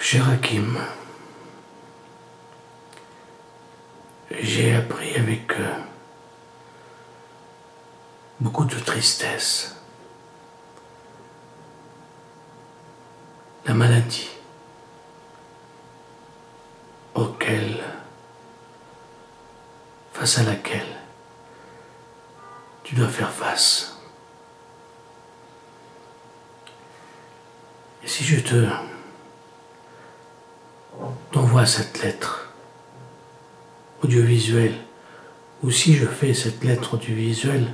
Cher Hakim, j'ai appris avec beaucoup de tristesse la maladie face à laquelle tu dois faire face. Et si je t'envoie cette lettre audiovisuelle, ou si je fais cette lettre audiovisuelle,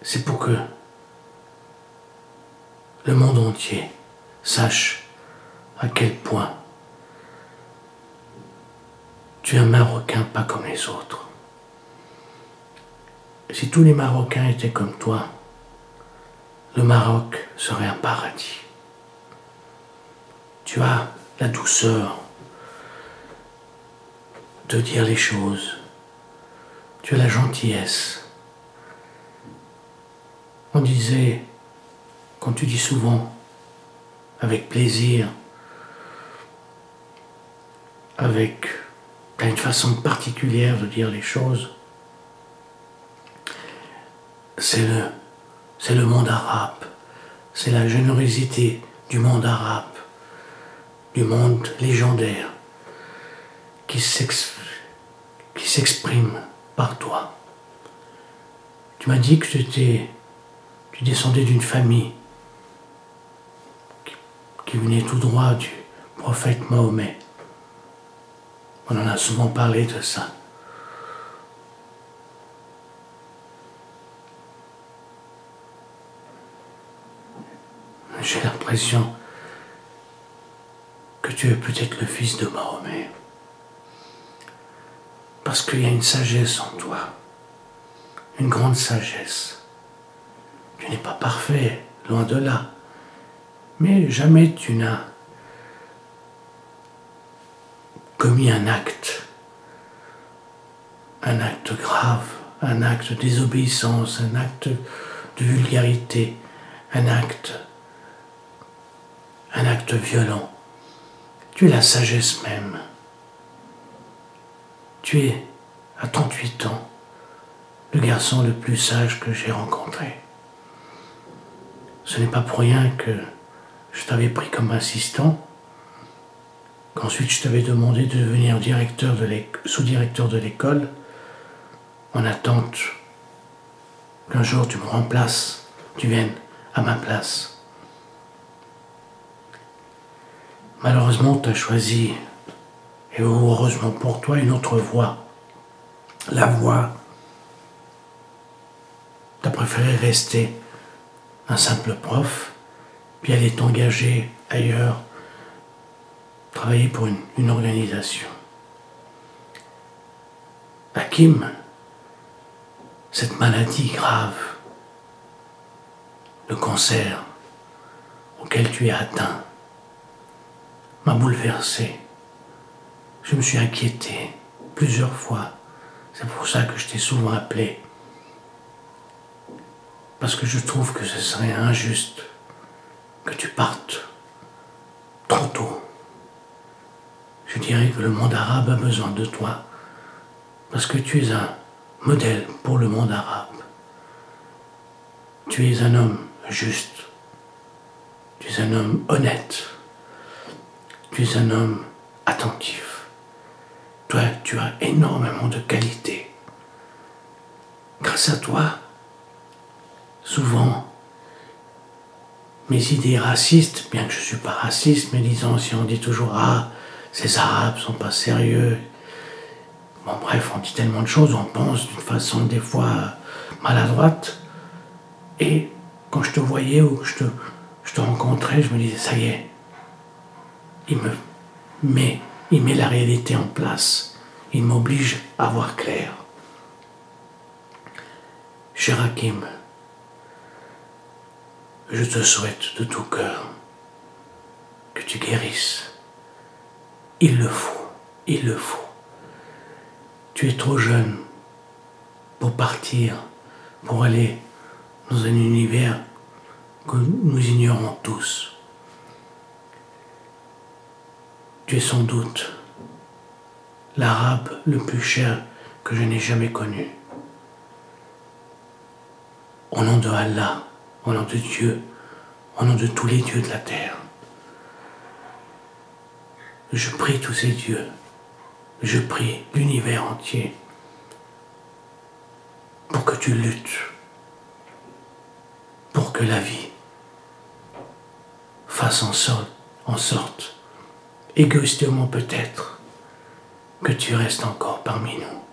c'est pour que le monde entier sache à quel point tu es un Marocain pas comme les autres. Si tous les Marocains étaient comme toi, le Maroc serait un paradis. Tu as la douceur de dire les choses. Tu as la gentillesse. On disait, quand tu dis souvent, avec plaisir, t'as une façon particulière de dire les choses. C'est le monde arabe, c'est la générosité du monde arabe, du monde légendaire, qui s'exprime par toi. Tu m'as dit que tu descendais d'une famille qui venait tout droit du prophète Mahomet. On en a souvent parlé de ça. J'ai l'impression que tu es peut-être le fils de Mahomet. Parce qu'il y a une sagesse en toi, une grande sagesse. Tu n'es pas parfait, loin de là. Mais jamais tu n'as commis un acte grave, un acte de désobéissance, un acte de vulgarité, un acte violent. Tu es la sagesse même. Tu es, à 38 ans, le garçon le plus sage que j'ai rencontré. Ce n'est pas pour rien que je t'avais pris comme assistant, qu'ensuite je t'avais demandé de devenir sous-directeur de l'école, en attente qu'un jour tu me remplaces, tu viennes à ma place. Malheureusement, tu as choisi, et heureusement pour toi, une autre voie. La voie, tu as préféré rester un simple prof, puis aller t'engager ailleurs, travailler pour une organisation. Hakim, cette maladie grave, le cancer auquel tu es atteint, m'a bouleversé. Je me suis inquiété plusieurs fois. C'est pour ça que je t'ai souvent appelé. Parce que je trouve que ce serait injuste que tu partes trop tôt. Je dirais que le monde arabe a besoin de toi. Parce que tu es un modèle pour le monde arabe. Tu es un homme juste. Tu es un homme honnête. Tu es un homme attentif. Toi, tu as énormément de qualités. Grâce à toi, souvent, mes idées racistes, bien que je ne suis pas raciste, mais disons, si on dit toujours « Ah, ces Arabes sont pas sérieux », bon bref, on dit tellement de choses, on pense d'une façon des fois maladroite. Et quand je te voyais ou que je te rencontrais, je me disais « Ça y est, il met la réalité en place. Il m'oblige à voir clair. » Cher Hakim, je te souhaite de tout cœur que tu guérisses. Il le faut, il le faut. Tu es trop jeune pour partir, pour aller dans un univers que nous ignorons tous. Tu es sans doute l'arabe le plus cher que je n'ai jamais connu. Au nom de Allah, au nom de Dieu, au nom de tous les dieux de la terre, je prie tous ces dieux, je prie l'univers entier pour que tu luttes, pour que la vie fasse en sorte, égoïstement peut-être, que tu restes encore parmi nous.